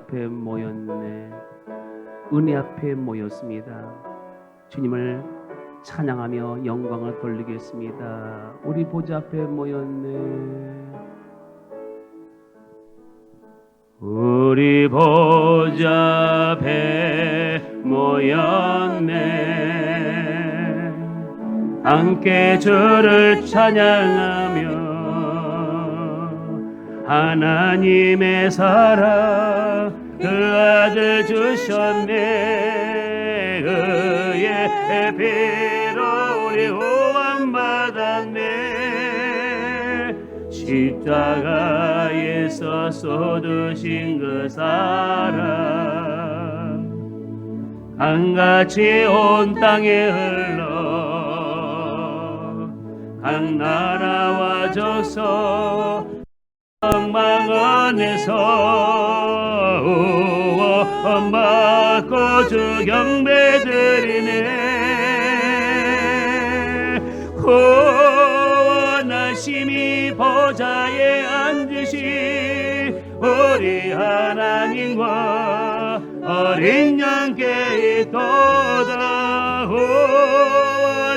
앞에 모였네. 은혜 앞에 모였습니다. 주님을 찬양하며 영광을 돌리겠습니다. 우리 보좌 앞에 모였네. 우리 보좌 앞에 모였네. 함께 주를 찬양하며 하나님의 사랑 그 아들 주셨네. 그의 피로 우리 구원받았네. 십자가에서 쏟으신 그 사랑 강같이 온 땅에 흘러 각 나라와 족속 영광 안에서 구원받고 주 경배드리네. 구원하심이 보좌에 앉으시 우리 하나님과 어린 양께 있도다.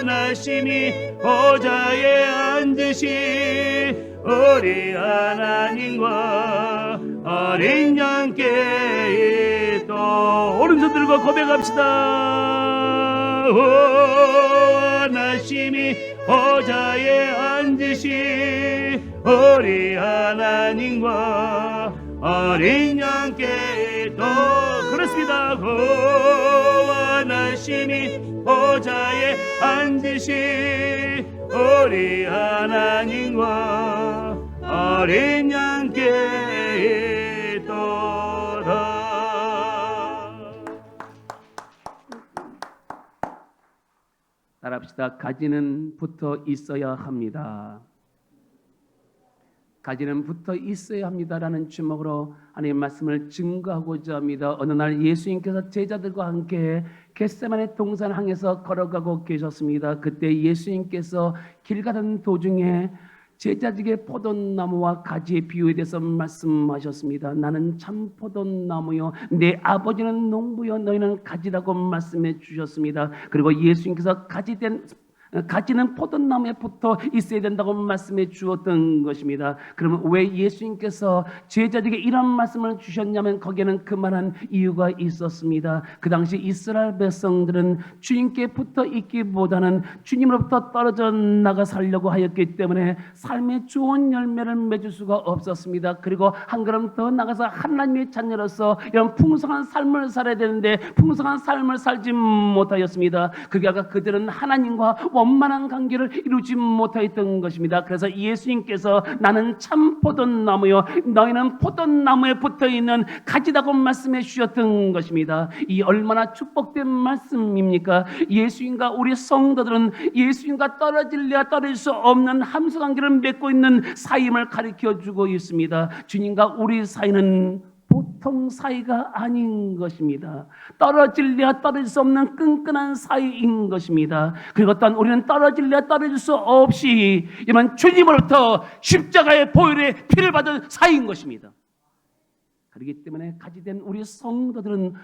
구원하심이 보좌에 앉으시 우리 하나님과 어린 양께 있도. 오른손 들고 고백합시다. 원하심이 보좌에 앉으시 우리 하나님과 어린 양께 있도. 그렇습니다. 원하심이 보좌에 앉으시 우리 하나님과 어린 양께 있도다. 따라합시다. 가지는 붙어 있어야 합니다. 가지는 붙어 있어야 합니다라는 제목으로 하나님의 말씀을 증거하고자 합니다. 어느 날 예수님께서 제자들과 함께 겟세마네 동산 항에서 걸어가고 계셨습니다. 그때 예수님께서 길 가던 도중에 제자들에게 포도나무와 가지의 비유에 대해서 말씀하셨습니다. 나는 참 포도나무요 내 아버지는 농부요 너희는 가지라고 말씀해 주셨습니다. 그리고 예수님께서 가지는 포도나무에 붙어 있어야 된다고 말씀해 주었던 것입니다. 그러면 왜 예수님께서 제자들에게 이런 말씀을 주셨냐면 거기에는 그만한 이유가 있었습니다. 그 당시 이스라엘 백성들은 주님께 붙어 있기보다는 주님으로부터 떨어져 나가 살려고 하였기 때문에 삶의 좋은 열매를 맺을 수가 없었습니다. 그리고 한 걸음 더 나가서 하나님의 자녀로서 이런 풍성한 삶을 살아야 되는데 풍성한 삶을 살지 못하였습니다. 그 결과 그들은 하나님과 원만한 관계를 이루지 못하였던 것입니다. 그래서 예수님께서 나는 참 포도나무요 너희는 포도나무에 붙어있는 가지라고 말씀해 주셨던 것입니다. 이 얼마나 축복된 말씀입니까? 예수님과 우리 성도들은 예수님과 떨어질래야 떨어질 수 없는 함수 관계를 맺고 있는 사임을 가르쳐주고 있습니다. 주님과 우리 사이는 보통 사이가 아닌 것입니다. 떨어질래야 떨어질 수 없는 끈끈한 사이인 것입니다. 그리고 또한 우리는 떨어질래야 떨어질 수 없이 이런 주님으로부터 십자가의 보혈의 피를 받은 사이인 것입니다. 그렇기 때문에 가지된 우리 성도들은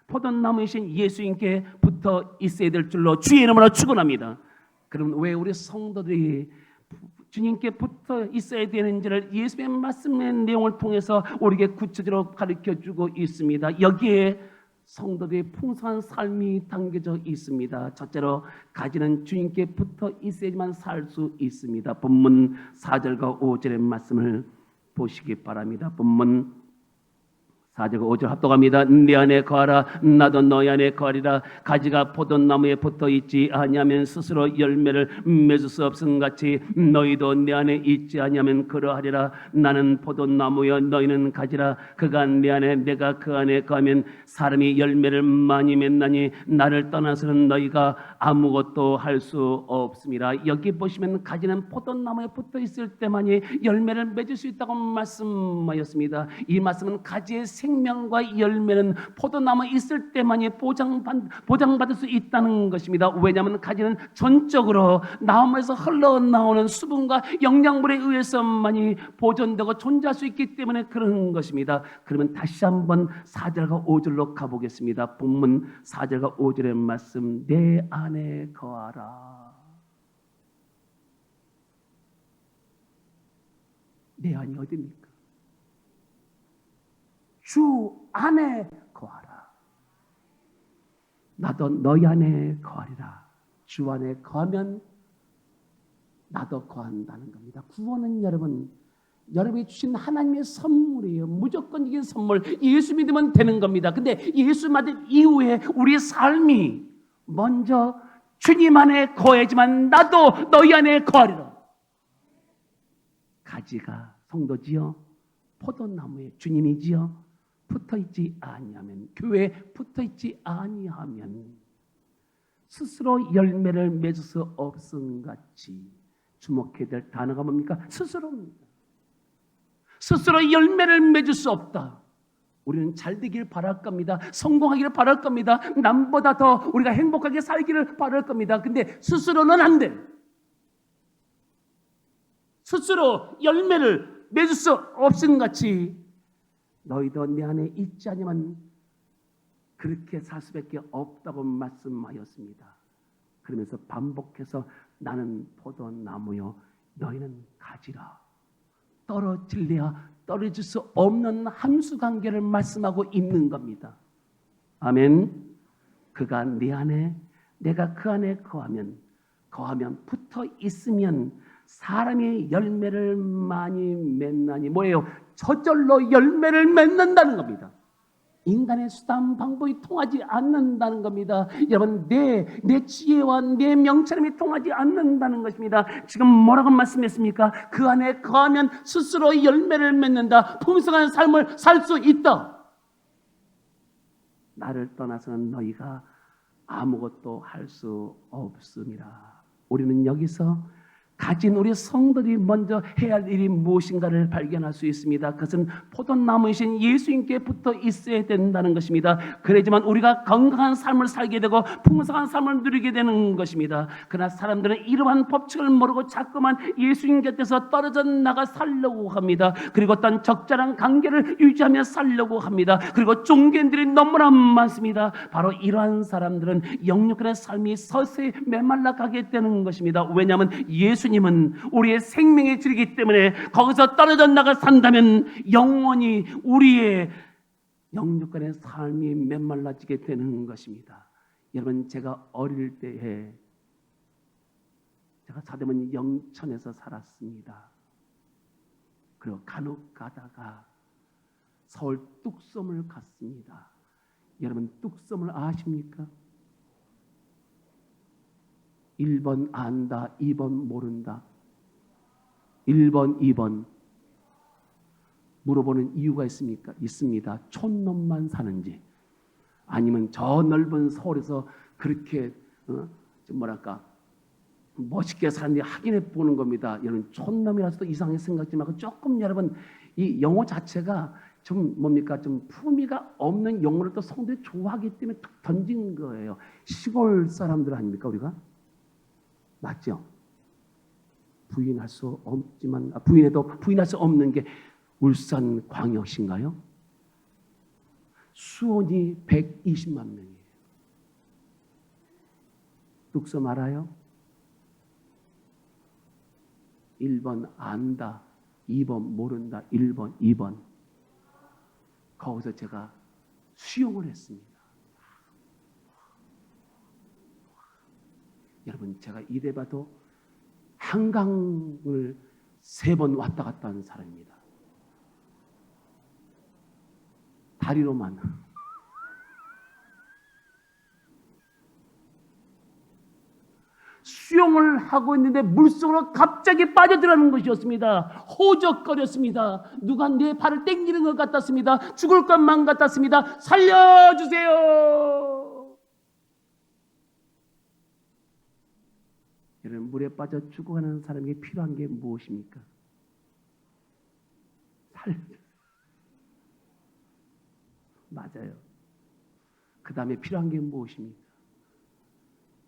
포도나무이신 예수님께 붙어 있어야 될 줄로 주의 이름으로 축원합니다. 그럼 왜 우리 성도들이 주님께 붙어 있어야 되는지를 예수의 말씀의 내용을 통해서 우리에게 구체적으로 가르쳐주고 있습니다. 여기에 성도들의 풍성한 삶이 담겨져 있습니다. 첫째로 가지는 주님께 붙어 있어야지만 살 수 있습니다. 본문 4절과 5절의 말씀을 보시기 바랍니다. 본문 4절과 5절 합독합니다. 내 안에 거하라 나도 너희 안에 거하리라. 가지가 포도나무에 붙어있지 아니하면 스스로 열매를 맺을 수 없음같이 너희도 내 안에 있지 아니하면 그러하리라. 나는 포도나무여 너희는 가지라. 그가 내 안에 내가 그 안에 거하면 사람이 열매를 많이 맺나니 나를 떠나서는 너희가 아무것도 할 수 없습니다. 여기 보시면 가지는 포도나무에 붙어있을 때만이 열매를 맺을 수 있다고 말씀하였습니다. 이 말씀은 가지의 생명과 열매는 포도나무에 있을 때만이 보장받을 수 있다는 것입니다. 왜냐하면 가지는 전적으로 나무에서 흘러나오는 수분과 영양분에 의해서만이 보존되고 존재할 수 있기 때문에 그런 것입니다. 그러면 다시 한번 4절과 5절로 가보겠습니다. 본문 4절과 5절의 말씀, 내 안에 거하라. 내 안이 어디입니까? 주 안에 거하라. 나도 너희 안에 거하리라. 주 안에 거하면 나도 거한다는 겁니다. 구원은 여러분이 주신 하나님의 선물이에요. 무조건적인 선물. 예수 믿으면 되는 겁니다. 근데 예수 믿은 이후에 우리의 삶이 먼저 주님 안에 거하지만 나도 너희 안에 거하리라. 가지가 성도지요, 포도나무에 주님이지요, 붙어있지 아니하면, 교회에 붙어있지 아니하면 스스로 열매를 맺을 수 없음같이 주목해야 될 단어가 뭡니까? 스스로입니다. 스스로 열매를 맺을 수 없다. 우리는 잘 되길 바랄 겁니다. 성공하기를 바랄 겁니다. 남보다 더 우리가 행복하게 살기를 바랄 겁니다. 근데 스스로는 안 돼. 스스로 열매를 맺을 수 없음 같이 너희도 내 안에 있지 않으면 그렇게 살 수밖에 없다고 말씀하였습니다. 그러면서 반복해서 나는 포도나무요 너희는 가지라. 떨어질래야 떨어질 수 없는 함수관계를 말씀하고 있는 겁니다. 아멘. 그가 내 안에 내가 그 안에 거하면 붙어 있으면 사람이 열매를 많이 맺나니 뭐예요? 저절로 열매를 맺는다는 겁니다. 인간의 수단 방법이 통하지 않는다는 겁니다. 여러분 내 지혜와 내 명철함이 통하지 않는다는 것입니다. 지금 뭐라고 말씀했습니까? 그 안에 거하면 스스로 열매를 맺는다. 풍성한 삶을 살 수 있다. 나를 떠나서는 너희가 아무것도 할 수 없습니다. 우리는 여기서 가진 우리 성도들이 먼저 해야 할 일이 무엇인가를 발견할 수 있습니다. 그것은 포도나무이신 예수님께 붙어 있어야 된다는 것입니다. 그래야지만 우리가 건강한 삶을 살게 되고 풍성한 삶을 누리게 되는 것입니다. 그러나 사람들은 이러한 법칙을 모르고 자꾸만 예수님 곁에서 떨어져 나가 살려고 합니다. 그리고 어떤 적절한 관계를 유지하며 살려고 합니다. 그리고 종교인들이 너무나 많습니다. 바로 이러한 사람들은 영육간의 삶이 서서히 메말라 가게 되는 것입니다. 왜냐하면 예수님은 우리의 생명의 줄이기 때문에 거기서 떨어져 나가 산다면 영원히 우리의 영육간의 삶이 메말라지게 되는 것입니다. 여러분 제가 어릴 때에 제가 사대문 영천에서 살았습니다. 그리고 간혹 가다가 서울 뚝섬을 갔습니다. 여러분 뚝섬을 아십니까? 1번 안다, 2번 모른다. 1번, 2번 물어보는 이유가 있습니까? 있습니다. 촌놈만 사는지 아니면 저 넓은 서울에서 그렇게 좀 뭐랄까 멋있게 사는지 확인해 보는 겁니다. 여러분 촌놈이라서도 이상하게 생각하지 말고 조금 여러분 이 영어 자체가 좀 뭡니까 좀 품위가 없는 용어를 또 성도들이 좋아하기 때문에 툭 던진 거예요. 시골 사람들 아닙니까 우리가? 맞죠? 부인할 수 없지만 부인해도 부인할 수 없는 게 울산 광역시인가요? 수온이 120만 명이에요. 뚝섬 알아요? 1번 안다, 2번 모른다, 1번, 2번. 거기서 제가 수용을 했습니다. 여러분 제가 이래봐도 한강을 3번 왔다 갔다 하는 사람입니다. 다리로만. 수영을 하고 있는데 물속으로 갑자기 빠져들어가는 것이었습니다. 호적거렸습니다. 누가 내 발을 땡기는 것 같았습니다. 죽을 것만 같았습니다. 살려주세요. 여러분 물에 빠져 죽어가는 사람에게 필요한 게 무엇입니까? 살려주세요. 맞아요. 그 다음에 필요한 게 무엇입니까?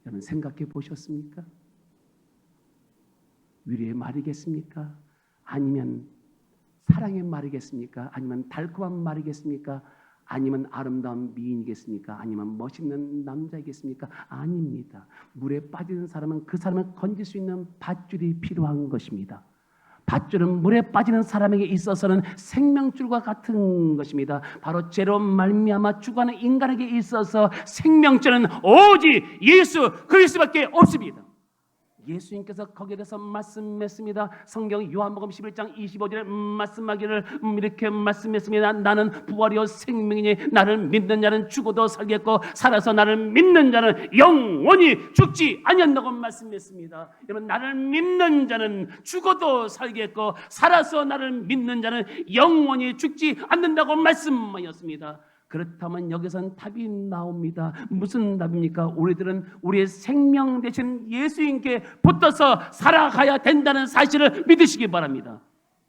여러분 생각해 보셨습니까? 위로의 말이겠습니까? 아니면 사랑의 말이겠습니까? 아니면 달콤한 말이겠습니까? 아니면 아름다운 미인이겠습니까? 아니면 멋있는 남자이겠습니까? 아닙니다. 물에 빠지는 사람은 그 사람을 건질 수 있는 밧줄이 필요한 것입니다. 밧줄은 물에 빠지는 사람에게 있어서는 생명줄과 같은 것입니다. 바로 죄로 말미암아 죽어가는 인간에게 있어서 생명줄은 오직 예수 그리스도밖에 없습니다. 예수님께서 거기에 대해서 말씀했습니다. 성경 요한복음 11장 25절에 말씀하기를 이렇게 말씀했습니다. 나는 부활이요 생명이니 나를 믿는 자는 죽어도 살겠고 살아서 나를 믿는 자는 영원히 죽지 아니한다고 말씀했습니다. 여러분 나를 믿는 자는 죽어도 살겠고 살아서 나를 믿는 자는 영원히 죽지 않는다고 말씀하였습니다. 그렇다면 여기서는 답이 나옵니다. 무슨 답입니까? 우리들은 우리의 생명 대신 예수님께 붙어서 살아가야 된다는 사실을 믿으시기 바랍니다.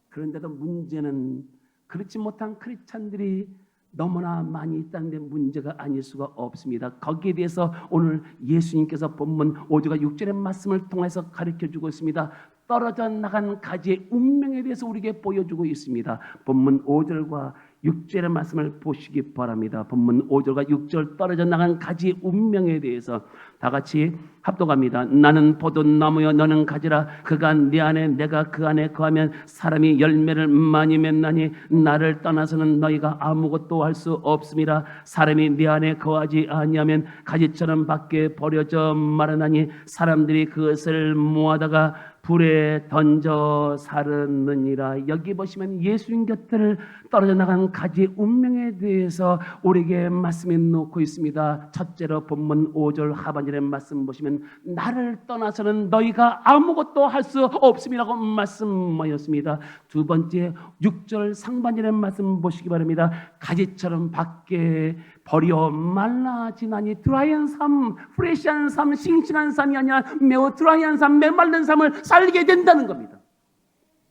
그런데도 문제는 그렇지 못한 크리스찬들이 너무나 많이 있다는 데 문제가 아닐 수가 없습니다. 거기에 대해서 오늘 예수님께서 본문 5절과 6절의 말씀을 통해서 가르쳐주고 있습니다. 떨어져 나간 가지의 운명에 대해서 우리에게 보여주고 있습니다. 본문 5절과 6절의 말씀을 보시기 바랍니다. 본문 5절과 6절 떨어져 나간 가지의 운명에 대해서 다 같이 합독합니다. 나는 포도나무여 너는 가지라. 그가 네 안에 내가 그 안에 거하면 사람이 열매를 많이 맺나니 나를 떠나서는 너희가 아무것도 할 수 없음이라. 사람이 네 안에 거하지 아니하면 가지처럼 밖에 버려져 마르나니 사람들이 그것을 모아다가 불에 던져 사르느니라. 여기 보시면 예수님 곁을 떨어져 나간 가지의 운명에 대해서 우리에게 말씀해 놓고 있습니다. 첫째로 본문 5절 하반절의 말씀 보시면 나를 떠나서는 너희가 아무것도 할 수 없음이라고 말씀하였습니다. 두 번째 6절 상반절의 말씀 보시기 바랍니다. 가지처럼 밖에 버려 말라지나니 드라이한 삶, 프레시한 삶, 싱싱한 삶이 아니라 매우 드라이한 삶, 메말른 삶을 살게 된다는 겁니다.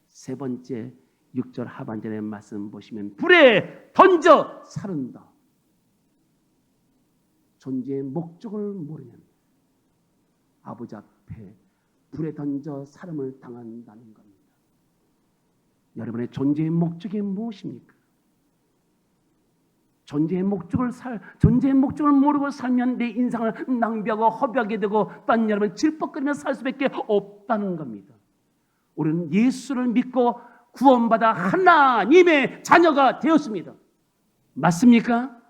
세 번째 6절 하반절의 말씀 보시면 불에 던져 사른다. 존재의 목적을 모르면 아버지 앞에 불에 던져 사름을 당한다는 겁니다. 여러분의 존재의 목적이 무엇입니까? 존재의 목적을 모르고 살면 내 인생을 낭비하고 허비하게 되고 딴 여러분 질퍽거리며 살 수밖에 없다는 겁니다. 우리는 예수를 믿고 구원받아 하나님의 자녀가 되었습니다. 맞습니까?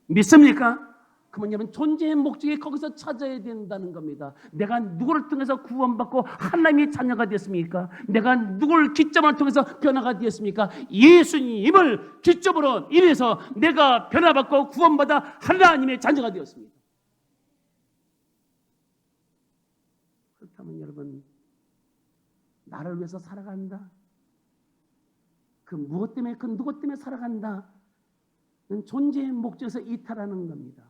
믿습니까? 그러면 여러분 존재의 목적이 거기서 찾아야 된다는 겁니다. 내가 누구를 통해서 구원받고 하나님의 자녀가 됐습니까? 내가 누구를 기점을 통해서 변화가 되었습니까? 예수님을 기점으로 인해서 내가 변화받고 구원받아 하나님의 자녀가 되었습니다. 그렇다면 여러분 나를 위해서 살아간다. 그 무엇 때문에 그 누구 때문에 살아간다. 존재의 목적에서 이탈하는 겁니다.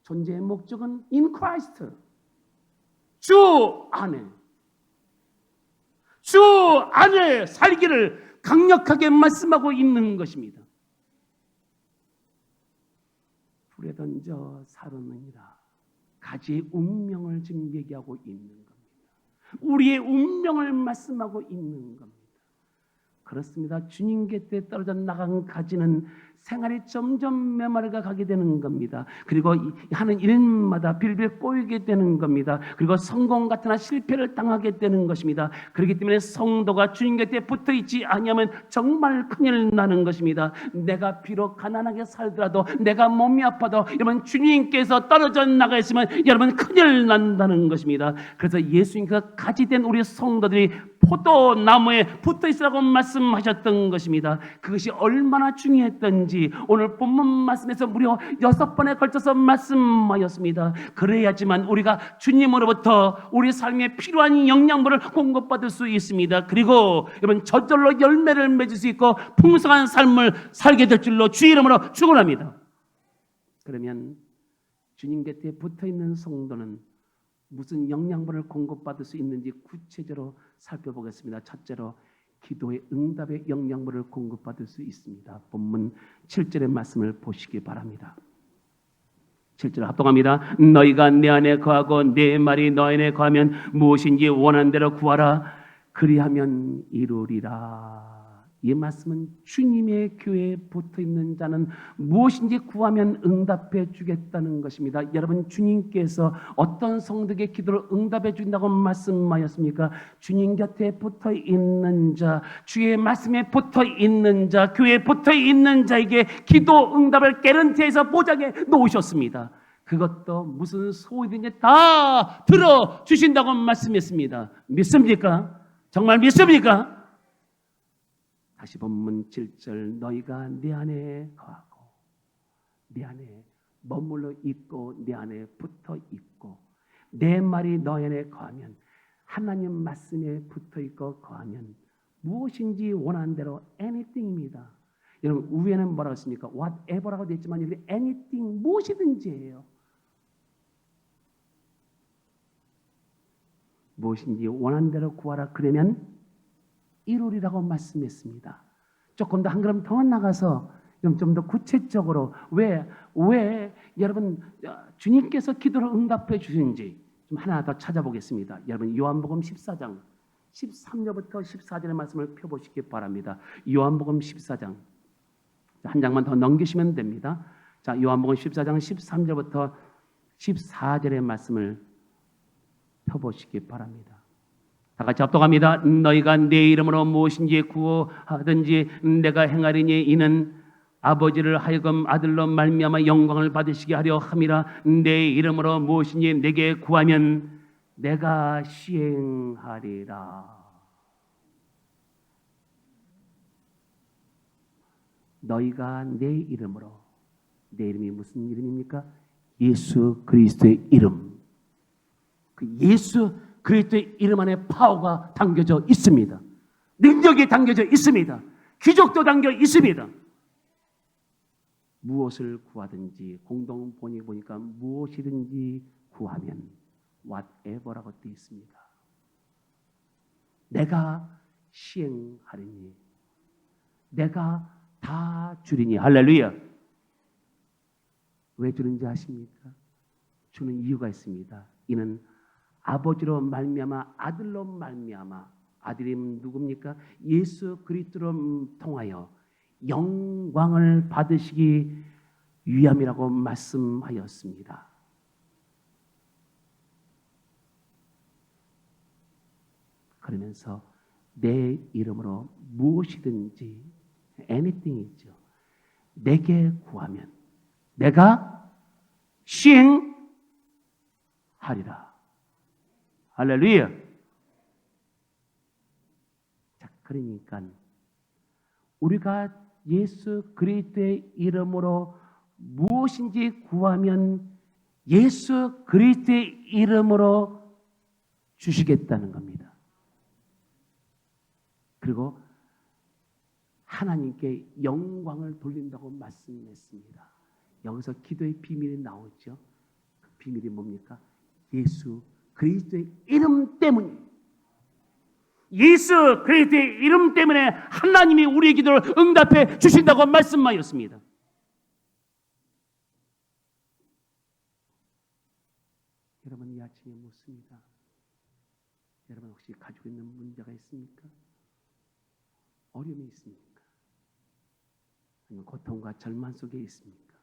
존재의 목적은 in Christ. 주 안에 살기를 강력하게 말씀하고 있는 것입니다. 불에 던져 사르느니라. 가지의 운명을 지금 얘기하고 있는 겁니다. 우리의 운명을 말씀하고 있는 겁니다. 그렇습니다. 주님 곁에 떨어져 나간 가지는 생활이 점점 메마르게 가게 되는 겁니다. 그리고 하는 일마다 빌빌 꼬이게 되는 겁니다. 그리고 성공 같으나 실패를 당하게 되는 것입니다. 그렇기 때문에 성도가 주님 곁에 붙어있지 아니하면 정말 큰일 나는 것입니다. 내가 비록 가난하게 살더라도 내가 몸이 아파도 여러분 주님께서 떨어져 나가 있으면 여러분 큰일 난다는 것입니다. 그래서 예수님께서 가지된 우리 성도들이 포도나무에 붙어있으라고 말씀하셨던 것입니다. 그것이 얼마나 중요했던지 오늘 본문 말씀에서 무려 6번에 걸쳐서 말씀하였습니다. 그래야지만 우리가 주님으로부터 우리 삶에 필요한 영양분을 공급받을 수 있습니다. 그리고 여러분 저절로 열매를 맺을 수 있고 풍성한 삶을 살게 될 줄로 주의 이름으로 축원합니다. 그러면 주님 곁에 붙어있는 성도는 무슨 영양분을 공급받을 수 있는지 구체적으로 살펴보겠습니다. 첫째로 기도의 응답의 영양분을 공급받을 수 있습니다. 본문 7절의 말씀을 보시기 바랍니다. 7절 합동합니다. 너희가 내 안에 거하고 내 말이 너희 안에 거하면 무엇인지 원하는 대로 구하라. 그리하면 이루리라. 이 말씀은 주님의 교회에 붙어있는 자는 무엇인지 구하면 응답해 주겠다는 것입니다. 여러분, 주님께서 어떤 성도의 기도를 응답해 준다고 말씀하였습니까? 주님 곁에 붙어있는 자, 주의 말씀에 붙어있는 자, 교회에 붙어있는 자에게 기도 응답을 개런티에서 보장해 놓으셨습니다. 그것도 무슨 소리든지 다 들어주신다고 말씀했습니다. 믿습니까? 정말 믿습니까? 다시 본문 7절 너희가 내 안에 거하고 내 안에 머물러 있고 내 안에 붙어 있고 내 말이 너희 안에 거하면 하나님 말씀에 붙어 있고 거하면 무엇인지 원하는 대로 anything입니다. 여러분 위에는 뭐라고 했습니까? whatever라고 되어 있지만 여기 anything 무엇이든지예요. 무엇인지 원하는 대로 구하라. 그러면 이루리라고 말씀했습니다. 조금 더 한 걸음 더 나가서 좀 더 구체적으로 왜 여러분 주님께서 기도를 응답해 주시는지 좀 하나 더 찾아보겠습니다. 여러분 요한복음 14장 13절부터 14절의 말씀을 펴보시기 바랍니다. 요한복음 14장 한 장만 더 넘기시면 됩니다. 자, 요한복음 14장 13절부터 14절의 말씀을 펴보시기 바랍니다. 다 같이 합독합니다. 너희가 내 이름으로 무엇인지 구하든지 내가 행하리니 이는 아버지를 하여금 아들로 말미암아 영광을 받으시게 하려 함이라. 내 이름으로 무엇인지 내게 구하면 내가 시행하리라. 너희가 내 이름으로, 내 이름이 무슨 이름입니까? 예수 그리스도의 이름. 그 예수 그리스도의 이름 안에 파워가 담겨져 있습니다. 능력이 담겨져 있습니다. 기적도 담겨 있습니다. 무엇을 구하든지 공동 번역에 보니까 무엇이든지 구하면 whatever라고 되어 있습니다. 내가 시행하리니 내가 다 주리니. 할렐루야. 왜 주는지 아십니까? 주는 이유가 있습니다. 이는 아버지로 말미암아 아들로 말미암아, 아들이 누굽니까? 예수 그리스도로 통하여 영광을 받으시기 위함이라고 말씀하였습니다. 그러면서 내 이름으로 무엇이든지 anything이죠. 내게 구하면 내가 시행하리라. 할렐루야. 자, 그러니까 우리가 예수 그리스도의 이름으로 무엇인지 구하면 예수 그리스도의 이름으로 주시겠다는 겁니다. 그리고 하나님께 영광을 돌린다고 말씀했습니다. 여기서 기도의 비밀이 나오죠. 그 비밀이 뭡니까? 예수 그리스도의 이름 때문에, 예수 그리스도의 이름 때문에 하나님이 우리의 기도를 응답해 주신다고 말씀하였습니다. 여러분, 이 아침에 묻습니다. 여러분 혹시 가지고 있는 문제가 있습니까? 어려움이 있습니까? 아니면 고통과 절망 속에 있습니까?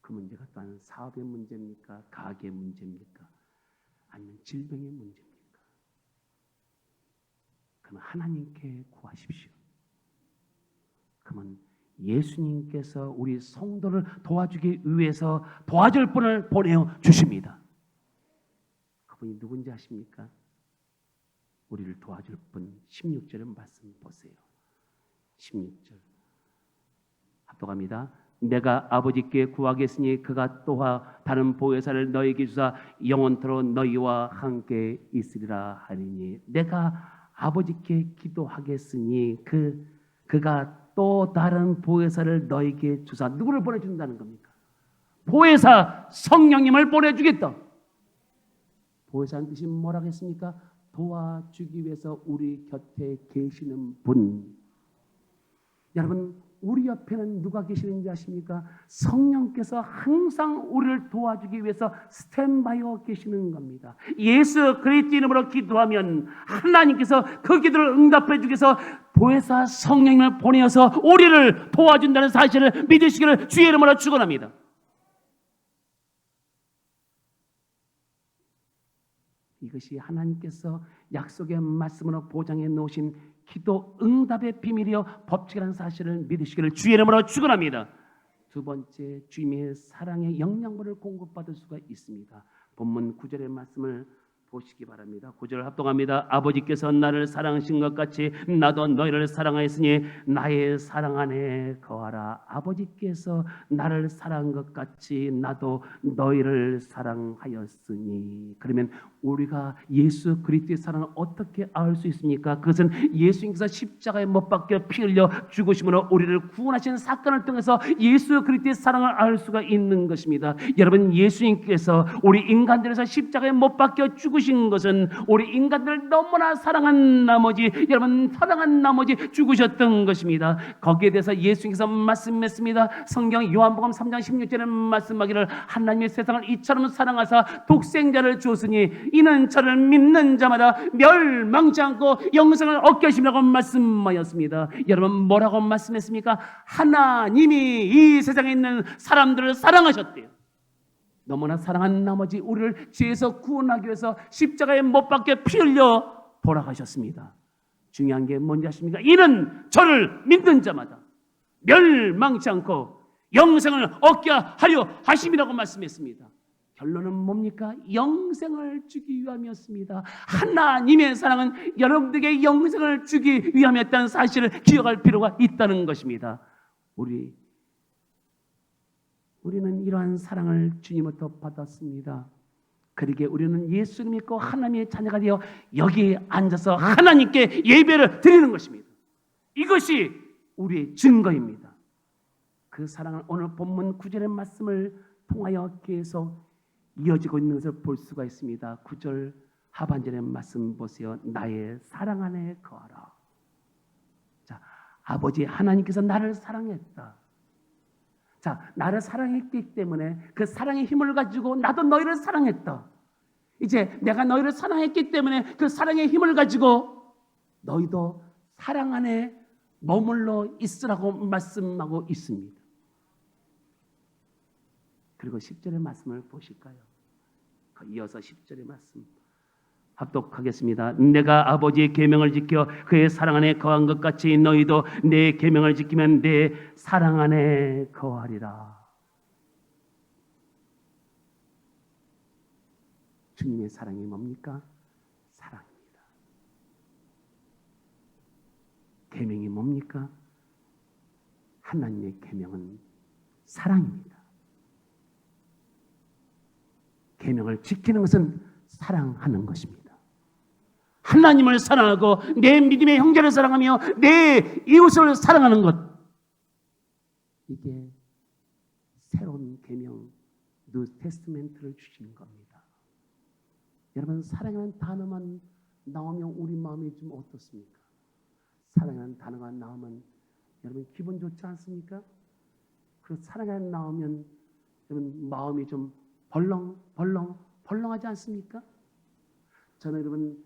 그 문제가 또한 사업의 문제입니까? 가게의 문제입니까? 아니면 질병의 문제입니까? 그러면 하나님께 구하십시오. 그러면 예수님께서 우리 성도를 도와주기 위해서 도와줄 분을 보내어 주십니다. 그분이 누군지 아십니까? 우리를 도와줄 분. 16절의 말씀 보세요. 16절 합독합니다. 내가 아버지께 구하겠으니 그가 또한 다른 보혜사를 너희에게 주사 영원토록 너희와 함께 있으리라 하리니. 내가 아버지께 기도하겠으니 그가 또 다른 보혜사를 너희에게 주사. 누구를 보내준다는 겁니까? 보혜사 성령님을 보내주겠다. 보혜사는 뜻이 뭐라고 했습니까? 도와주기 위해서 우리 곁에 계시는 분. 여러분, 우리 옆에는 누가 계시는지 아십니까? 성령께서 항상 우리를 도와주기 위해서 스탠바이어 계시는 겁니다. 예수 그리스도 이름으로 기도하면 하나님께서 그 기도를 응답해 주기 위해서 보혜사 성령님을 보내어서 우리를 도와준다는 사실을 믿으시기를 주의 이름으로 축원합니다. 이것이 하나님께서 약속의 말씀으로 보장해 놓으신 기도 응답의 비밀이요 법칙이라는 사실을 믿으시기를 주의 이름으로 축원합니다. 두 번째, 주님의 사랑의 영양분을 공급받을 수가 있습니다. 본문 9절의 말씀을 보시기 바랍니다. 9절 합동합니다. 아버지께서 나를 사랑하신 것 같이 나도 너희를 사랑하였으니 나의 사랑 안에 거하라. 아버지께서 나를 사랑한 것 같이 나도 너희를 사랑하였으니. 그러면 우리가 예수 그리스도의 사랑을 어떻게 알 수 있습니까? 그것은 예수님께서 십자가에 못 박혀 피 흘려 죽으심으로 우리를 구원하신 사건을 통해서 예수 그리스도의 사랑을 알 수가 있는 것입니다. 여러분, 예수님께서 우리 인간들에서 십자가에 못 박혀 죽으신 것은 우리 인간들을 너무나 사랑한 나머지, 여러분 사랑한 나머지 죽으셨던 것입니다. 거기에 대해서 예수님께서 말씀했습니다. 성경 요한복음 3장 16절에 말씀하기를 하나님의 세상을 이처럼 사랑하사 독생자를 주었으니 이는 저를 믿는 자마다 멸망치 않고 영생을 얻게 하심이라고 말씀하였습니다. 여러분, 뭐라고 말씀했습니까? 하나님이 이 세상에 있는 사람들을 사랑하셨대요. 너무나 사랑한 나머지 우리를 죄에서 구원하기 위해서 십자가에 못 박혀 피 흘려 돌아가셨습니다. 중요한 게 뭔지 아십니까? 이는 저를 믿는 자마다 멸망치 않고 영생을 얻게 하려 하심이라고 말씀했습니다. 결론은 뭡니까? 영생을 주기 위함이었습니다. 하나님의 사랑은 여러분들에게 영생을 주기 위함이었다는 사실을 기억할 필요가 있다는 것입니다. 우리는 이러한 사랑을 주님으로부터 받았습니다. 그러기에 우리는 예수를 믿고 하나님의 자녀가 되어 여기에 앉아서 하나님께 예배를 드리는 것입니다. 이것이 우리의 증거입니다. 그 사랑을 오늘 본문 9절의 말씀을 통하여 계속 이어지고 있는 것을 볼 수가 있습니다. 9절 하반절의 말씀 보세요. 나의 사랑 안에 거하라. 자, 아버지 하나님께서 나를 사랑했다. 자, 나를 사랑했기 때문에 그 사랑의 힘을 가지고 나도 너희를 사랑했다. 이제 내가 너희를 사랑했기 때문에 그 사랑의 힘을 가지고 너희도 사랑 안에 머물러 있으라고 말씀하고 있습니다. 그리고 10절의 말씀을 보실까요? 이어서 10절의 말씀 합독하겠습니다. 내가 아버지의 계명을 지켜 그의 사랑 안에 거한 것 같이 너희도 내 계명을 지키면 내 사랑 안에 거하리라. 주님의 사랑이 뭡니까? 사랑입니다. 계명이 뭡니까? 하나님의 계명은 사랑입니다. 계명을 지키는 것은 사랑하는 것입니다. 하나님을 사랑하고 내 믿음의 형제를 사랑하며 내 이웃을 사랑하는 것, 이게 새로운 계명, 뉴 테스트멘트를 주신 겁니다. 여러분, 사랑이라는 단어만 나오면 우리 마음이 좀 어떻습니까? 사랑이라는 단어가 나오면 여러분 기분 좋지 않습니까? 그 사랑이 나오면 여러분 마음이 좀 벌렁하지 않습니까? 저는 여러분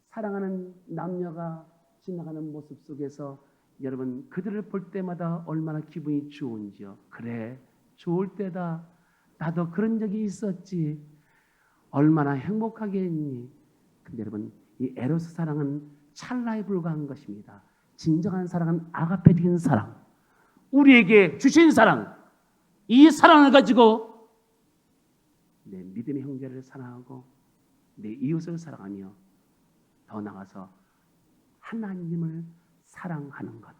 사랑하는 남녀가 지나가는 모습 속에서 여러분 그들을 볼 때마다 얼마나 기분이 좋은지요. 그래, 좋을 때다. 나도 그런 적이 있었지. 얼마나 행복하겠니? 근데 여러분, 이 에로스 사랑은 찰나에 불과한 것입니다. 진정한 사랑은 아가페적인 사랑, 우리에게 주신 사랑, 이 사랑을 가지고 내 믿음의 형제를 사랑하고 내 이웃을 사랑하며 더 나아가서 하나님을 사랑하는 것,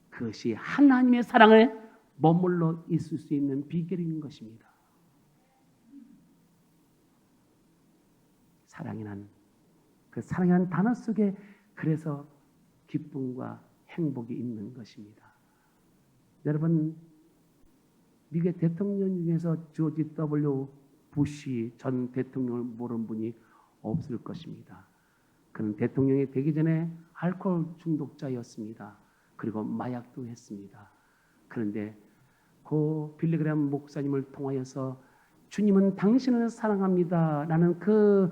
그것이 하나님의 사랑에 머물러 있을 수 있는 비결인 것입니다. 사랑이란 그 사랑이라는 단어 속에 그래서 기쁨과 행복이 있는 것입니다. 여러분, 미국의 대통령 중에서 조지 W. 부시 전 대통령을 모르는 분이 없을 것입니다. 그는 대통령이 되기 전에 알코올 중독자였습니다. 그리고 마약도 했습니다. 그런데 그 빌리그램 목사님을 통하여서 주님은 당신을 사랑합니다 라는 그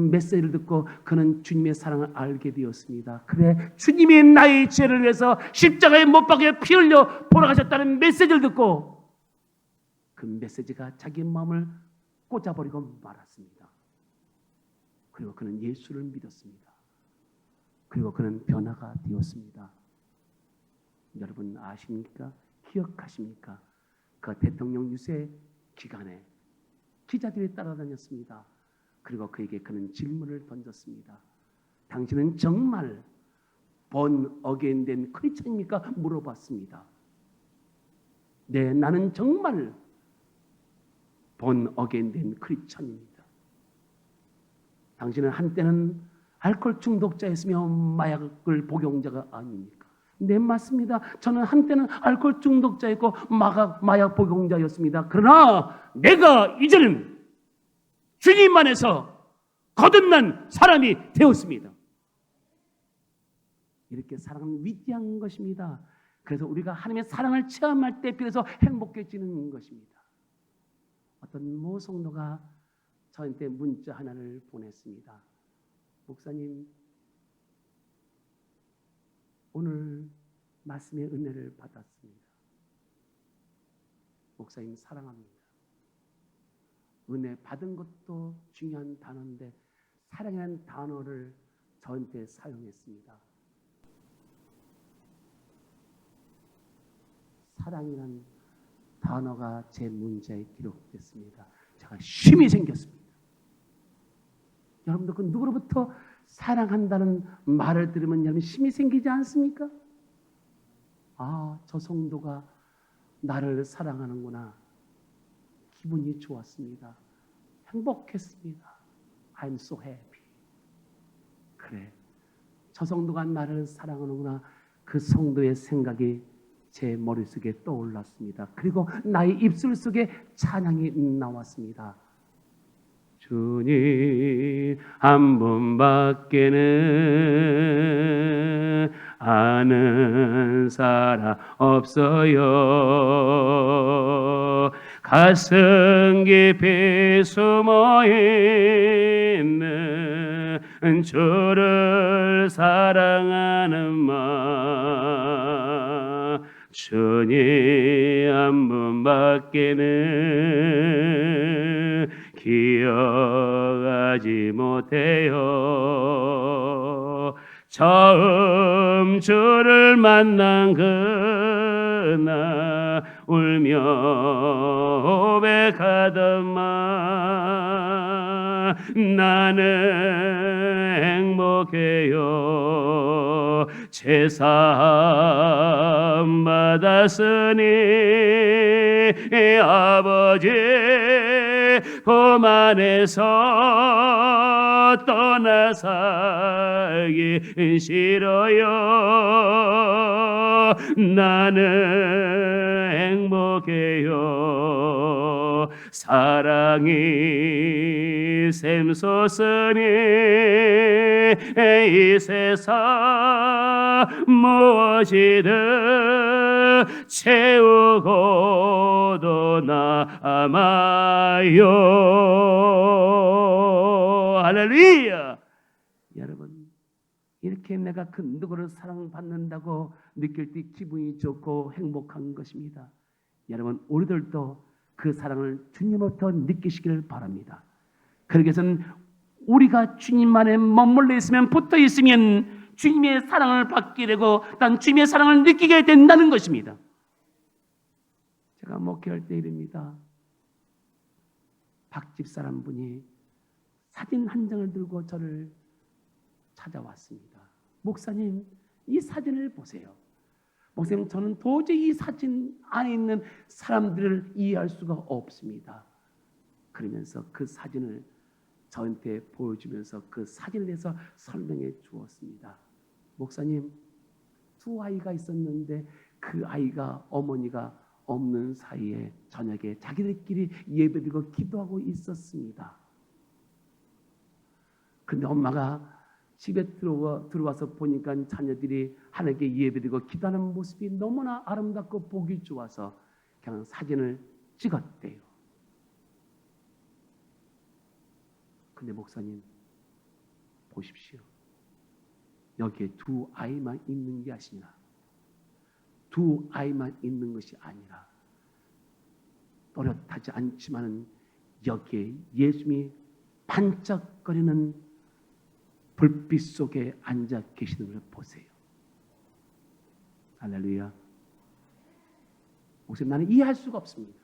메시지를 듣고 그는 주님의 사랑을 알게 되었습니다. 그래, 주님이 나의 죄를 위해서 십자가에 못 박혀 피 흘려 돌아가셨다는 메시지를 듣고 그 메시지가 자기 마음을 꽂아버리고 말았습니다. 그리고 그는 예수를 믿었습니다. 그리고 그는 변화가 되었습니다. 여러분 아십니까? 기억하십니까? 그 대통령 유세 기간에 기자들이 따라다녔습니다. 그리고 그에게 그는 질문을 던졌습니다. 당신은 정말 본 어게인 된 크리스천입니까? 물어봤습니다. 네, 나는 정말 본 어게인 된 크리스천입니다. 당신은 한때는 알코올 중독자였으며 마약을 복용자가 아닙니까? 네, 맞습니다. 저는 한때는 알코올 중독자였고 마약 복용자였습니다. 그러나 내가 이제는 주님 안에서 거듭난 사람이 되었습니다. 이렇게 사랑은 위대한 것입니다. 그래서 우리가 하나님의 사랑을 체험할 때 비로소 행복해지는 것입니다. 어떤 모 성도가 저한테 문자 하나를 보냈습니다. 목사님, 오늘 말씀의 은혜를 받았습니다. 목사님 사랑합니다. 은혜 받은 것도 중요한 단어인데 사랑이라는 단어를 저한테 사용했습니다. 사랑이라는 단어가 제 문자에 기록됐습니다. 제가 쉼이 생겼습니다. 여러분도 그 누구로부터 사랑한다는 말을 들으면 여러분 힘이 생기지 않습니까? 아, 저 성도가 나를 사랑하는구나. 기분이 좋았습니다. 행복했습니다. I'm so happy. 그래, 저 성도가 나를 사랑하는구나. 그 성도의 생각이 제 머릿속에 떠올랐습니다. 그리고 나의 입술 속에 찬양이 나왔습니다. 주님 한 분밖에는 아는 사람 없어요. 가슴 깊이 숨어 있는 주를 사랑하는 마음, 주님 한 분밖에는 기억하지 못해요. 처음 주를 만난 그날 울며 고백하던 말, 나는 행복해요. 제사함 받았으니 아버지 품 안에서 떠나 살기 싫어요. 나는 행복해요. 사랑이 샘솟으니 이 세상 무엇이든 채우고도 남아요. 할렐루야. 여러분, 이렇게 내가 그 누구를 사랑받는다고 느낄 때 기분이 좋고 행복한 것입니다. 여러분, 우리들도 그 사랑을 주님부터 느끼시기를 바랍니다. 그러기 위해서는 우리가 주님 안에 머물러 있으면, 붙어 있으면 주님의 사랑을 받게 되고 단 주님의 사랑을 느끼게 된다는 것입니다. 제가 목회할 때 이릅니다. 박집 사람 분이 사진 한 장을 들고 저를 찾아왔습니다. 목사님, 이 사진을 보세요. 목사님, 저는 도저히 이 사진 안에 있는 사람들을 이해할 수가 없습니다. 그러면서 그 사진을 저한테 보여주면서 그 사진에 대해서 설명해 주었습니다. 목사님, 두 아이가 있었는데 그 아이가 어머니가 없는 사이에 저녁에 자기들끼리 예배드리고 기도하고 있었습니다. 근데 엄마가 집에 들어와서 보니까 자녀들이 하나님께 예배드리고 기도하는 모습이 너무나 아름답고 보기 좋아서 그냥 사진을 찍었대요. 근데 목사님 보십시오. 여기에 두 아이만 있는 게 아니라 두 아이만 있는 것이 아니라 또렷하지 않지만은 여기에 예수님이 반짝거리는 불빛 속에 앉아 계시는 걸 보세요. 할렐루야. 목사님, 나는 이해할 수가 없습니다.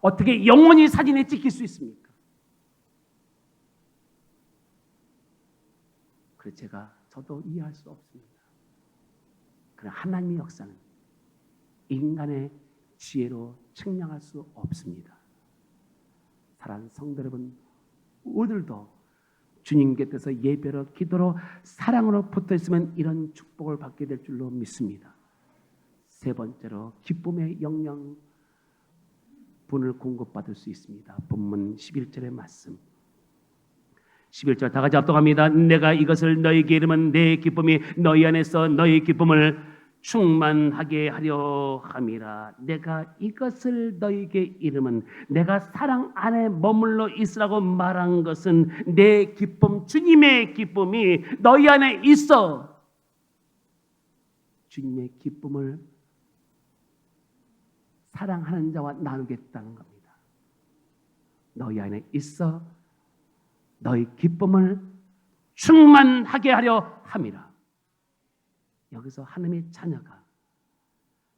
어떻게 영원히 사진에 찍힐 수 있습니까? 그래서 저도 이해할 수 없습니다. 그러나 하나님의 역사는 인간의 지혜로 측량할 수 없습니다. 사랑하는 성도 여러분, 오늘도 주님 곁에서 예배로, 기도로, 사랑으로 붙어 있으면 이런 축복을 받게 될 줄로 믿습니다. 세 번째로 기쁨의 영양분을 공급받을 수 있습니다. 본문 11절의 말씀. 11절 다 같이 합독합니다. 내가 이것을 너희에게 이르면 내 기쁨이 너희 안에서 너희 기쁨을 충만하게 하려 함이라. 내가 이것을 너희에게 이르면, 내가 사랑 안에 머물러 있으라고 말한 것은 내 기쁨, 주님의 기쁨이 너희 안에 있어. 주님의 기쁨을 사랑하는 자와 나누겠다는 겁니다. 너희 안에 있어 너희 기쁨을 충만하게 하려 함이라. 여기서 하나님의 자녀가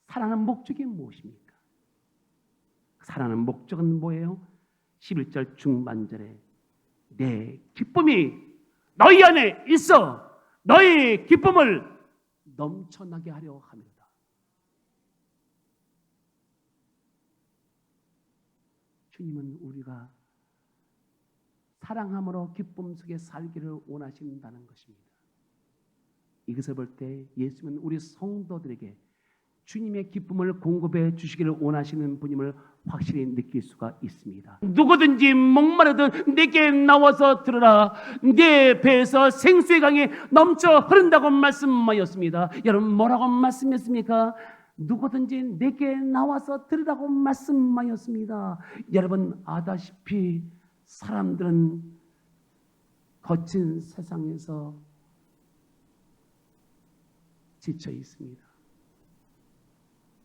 사랑하는 목적이 무엇입니까? 사랑하는 목적은 뭐예요? 11절 중반절에 내 기쁨이 너희 안에 있어 너희 기쁨을 넘쳐나게 하려 합니다. 주님은 우리가 사랑함으로 기쁨 속에 살기를 원하신다는 것입니다. 이것을 볼 때 예수님은 우리 성도들에게 주님의 기쁨을 공급해 주시기를 원하시는 분임을 확실히 느낄 수가 있습니다. 누구든지 목마르든 내게 나와서 들으라. 내 배에서 생수의 강이 넘쳐 흐른다고 말씀하였습니다. 여러분, 뭐라고 말씀했습니까? 누구든지 내게 나와서 들으라고 말씀하였습니다. 여러분 아다시피 사람들은 거친 세상에서 지쳐 있습니다.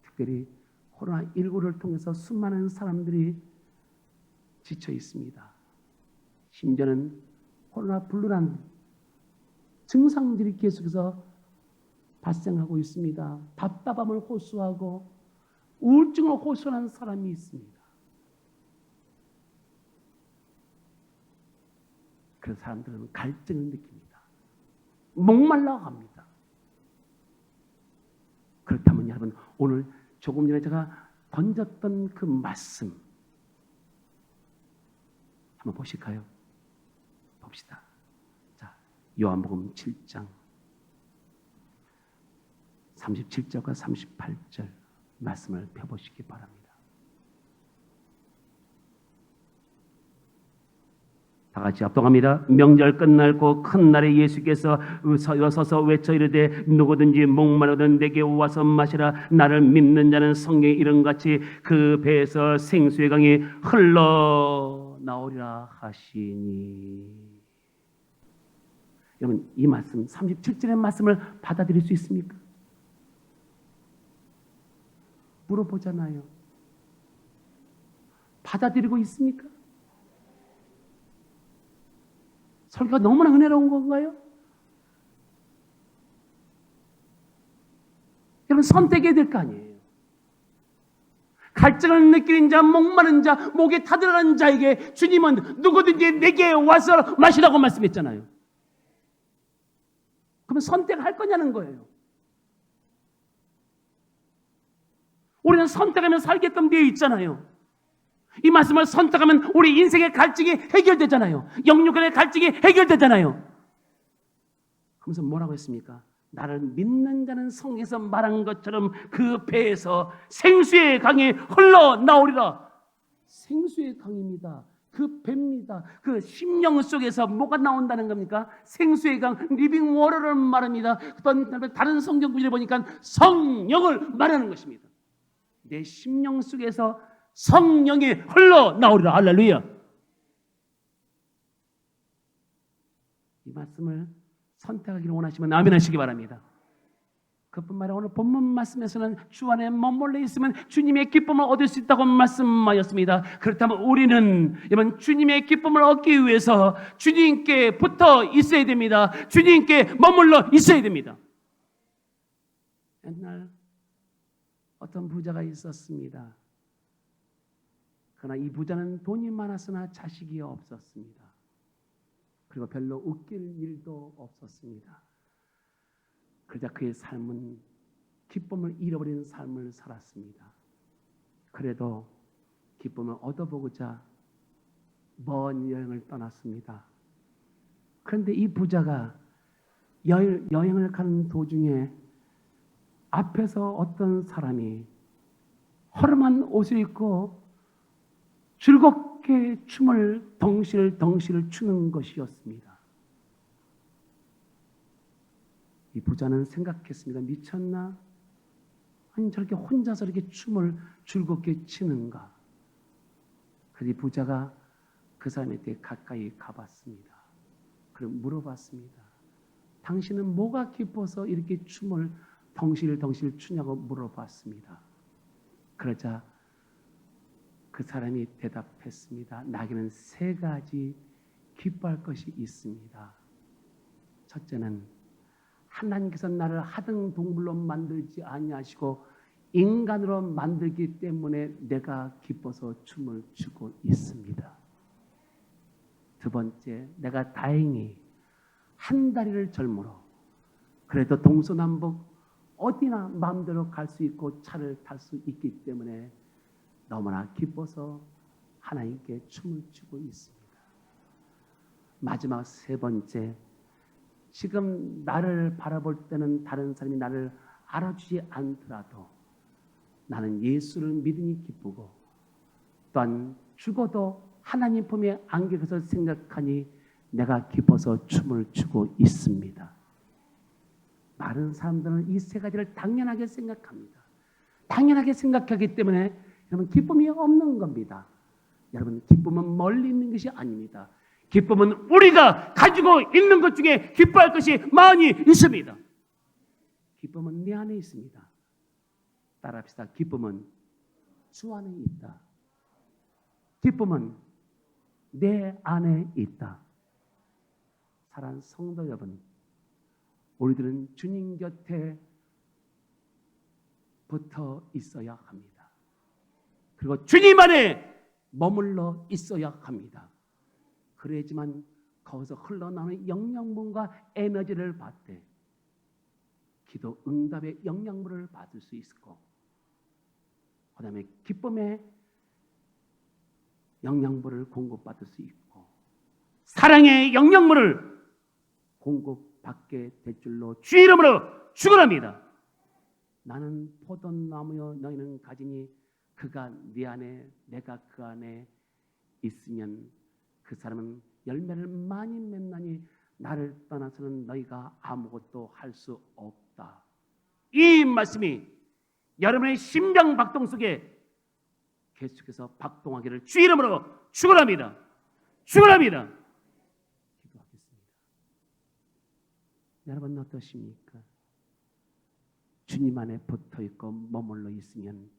특별히 코로나19를 통해서 수많은 사람들이 지쳐 있습니다. 심지어는 코로나 블루라는 증상들이 계속해서 발생하고 있습니다. 답답함을 호소하고 우울증을 호소하는 사람이 있습니다. 그런 사람들은 갈증을 느낍니다. 목말라 합니다. 그렇다면 여러분, 오늘 조금 전에 제가 던졌던 그 말씀 한번 보실까요? 봅시다. 자, 요한복음 7장 37절과 38절 말씀을 펴보시기 바랍니다. 다 같이 합동합니다. 명절 끝날고 큰 날에 예수께서 서서 외쳐 이르되 누구든지 목마르든 내게 와서 마시라. 나를 믿는 자는 성경에 이른같이 그 배에서 생수의 강이 흘러나오리라 하시니. 여러분, 이 말씀 37절의 말씀을 받아들일 수 있습니까? 물어보잖아요. 받아들이고 있습니까? 설교가 너무나 은혜로운 건가요? 여러분, 선택해야 될 거 아니에요. 갈증을 느끼는 자, 목마른 자, 목에 타들어가는 자에게 주님은 누구든지 내게 와서 마시라고 말씀했잖아요. 그러면 선택할 거냐는 거예요. 우리는 선택하면 살게끔 되어 있잖아요. 이 말씀을 선택하면 우리 인생의 갈증이 해결되잖아요. 영육간의 갈증이 해결되잖아요. 그러면서 뭐라고 했습니까? 나를 믿는 자는 성경에서 말한 것처럼 그 배에서 생수의 강이 흘러나오리라. 생수의 강입니다. 그 배입니다. 그 심령 속에서 뭐가 나온다는 겁니까? 생수의 강, 리빙 워터를 말합니다. 다른 성경 구절을 보니까 성령을 말하는 것입니다. 내 심령 속에서 성령이 흘러나오리라. 할렐루야. 이 말씀을 선택하기를 원하시면 아멘 하시기 바랍니다. 그뿐만 아니라 오늘 본문 말씀에서는 주 안에 머물러 있으면 주님의 기쁨을 얻을 수 있다고 말씀하였습니다. 그렇다면 우리는 여러분 주님의 기쁨을 얻기 위해서 주님께 붙어 있어야 됩니다. 주님께 머물러 있어야 됩니다. 옛날 어떤 부자가 있었습니다. 그러나 이 부자는 돈이 많았으나 자식이 없었습니다. 그리고 별로 웃길 일도 없었습니다. 그러자 그의 삶은 기쁨을 잃어버리는 삶을 살았습니다. 그래도 기쁨을 얻어보고자 먼 여행을 떠났습니다. 그런데 이 부자가 여행을 가는 도중에 앞에서 어떤 사람이 허름한 옷을 입고 즐겁게 춤을 덩실덩실 추는 것이었습니다. 이 부자는 생각했습니다. 미쳤나? 아니 저렇게 혼자서 이렇게 춤을 즐겁게 추는가? 그래서 이 부자가 그 사람한테 가까이 가봤습니다. 그리고 물어봤습니다. 당신은 뭐가 기뻐서 이렇게 춤을 덩실덩실 추냐고 물어봤습니다. 그러자 그 사람이 대답했습니다. 나에게는 3가지 기뻐할 것이 있습니다. 첫째는 하나님께서 나를 하등 동물로 만들지 아니하시고 인간으로 만들기 때문에 내가 기뻐서 춤을 추고 있습니다. 두 번째, 내가 다행히 한 다리를 젊으로 그래도 동서남북 어디나 마음대로 갈 수 있고 차를 탈 수 있기 때문에 너무나 기뻐서 하나님께 춤을 추고 있습니다. 마지막 3번째, 지금 나를 바라볼 때는 다른 사람이 나를 알아주지 않더라도 나는 예수를 믿으니 기쁘고 또한 죽어도 하나님 품에 안길 것을 생각하니 내가 기뻐서 춤을 추고 있습니다. 많은 사람들은 이 3가지를 당연하게 생각합니다. 당연하게 생각하기 때문에 여러분 기쁨이 없는 겁니다. 여러분 기쁨은 멀리 있는 것이 아닙니다. 기쁨은 우리가 가지고 있는 것 중에 기뻐할 것이 많이 있습니다. 기쁨은 내 안에 있습니다. 따라합시다. 기쁨은 주 안에 있다. 기쁨은 내 안에 있다. 사랑하는 성도 여러분, 우리들은 주님 곁에 붙어 있어야 합니다. 그리고 주님 안에 머물러 있어야 합니다. 그래야지만 거기서 흘러나오는 영양분과 에너지를 받되 기도 응답의 영양분을 받을 수 있고 그 다음에 기쁨의 영양분을 공급받을 수 있고 사랑의 영양분을 공급받게 될 줄로 주 이름으로 축원합니다. 나는 포도나무여 너희는 가지니 그가 네 안에 내가 그 안에 있으면 그 사람은 열매를 많이 맺나니 나를 떠나서는 너희가 아무것도 할 수 없다. 이 말씀이 여러분의 심장 박동 속에 계속해서 박동하기를 주 이름으로 축원합니다. 축원합니다. 기도하겠습니다. 여러분 어떠십니까? 주님 안에 붙어 있고 머물러 있으면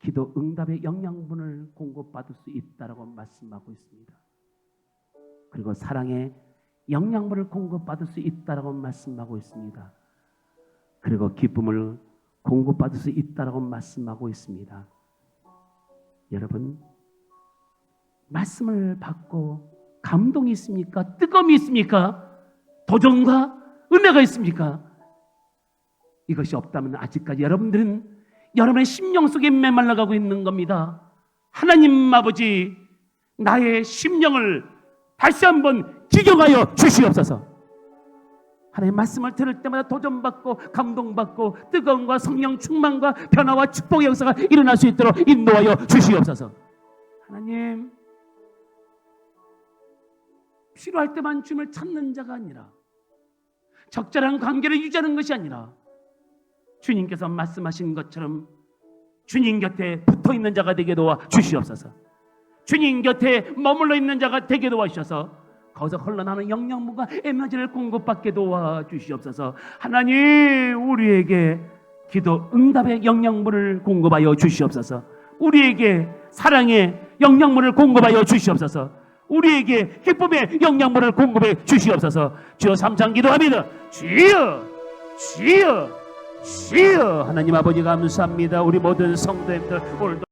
기도 응답의 영양분을 공급받을 수 있다라고 말씀하고 있습니다. 그리고 사랑의 영양분을 공급받을 수 있다라고 말씀하고 있습니다. 그리고 기쁨을 공급받을 수 있다라고 말씀하고 있습니다. 여러분, 말씀을 받고 감동이 있습니까? 뜨거움이 있습니까? 도전과 은혜가 있습니까? 이것이 없다면 아직까지 여러분들은 여러분의 심령 속에 메말라가고 있는 겁니다. 하나님 아버지, 나의 심령을 다시 한번 지경하여 주시옵소서. 하나님의 말씀을 들을 때마다 도전받고 감동받고 뜨거움과 성령 충만과 변화와 축복의 역사가 일어날 수 있도록 인도하여 주시옵소서. 하나님, 필요할 때만 주님을 찾는 자가 아니라 적절한 관계를 유지하는 것이 아니라 주님께서 말씀하신 것처럼 주님 곁에 붙어있는 자가 되게 도와 주시옵소서. 주님 곁에 머물러 있는 자가 되게 도와주셔서 거기서 흘러나오는 영양분과 에너지를 공급받게 도와주시옵소서. 하나님, 우리에게 기도 응답의 영양분을 공급하여 주시옵소서. 우리에게 사랑의 영양분을 공급하여 주시옵소서. 우리에게 기쁨의 영양분을 공급해 주시옵소서. 주여 삼창 기도합니다. 주여, 주여, 주여. 하나님 아버지 감사합니다. 우리 모든 성도님들 오늘도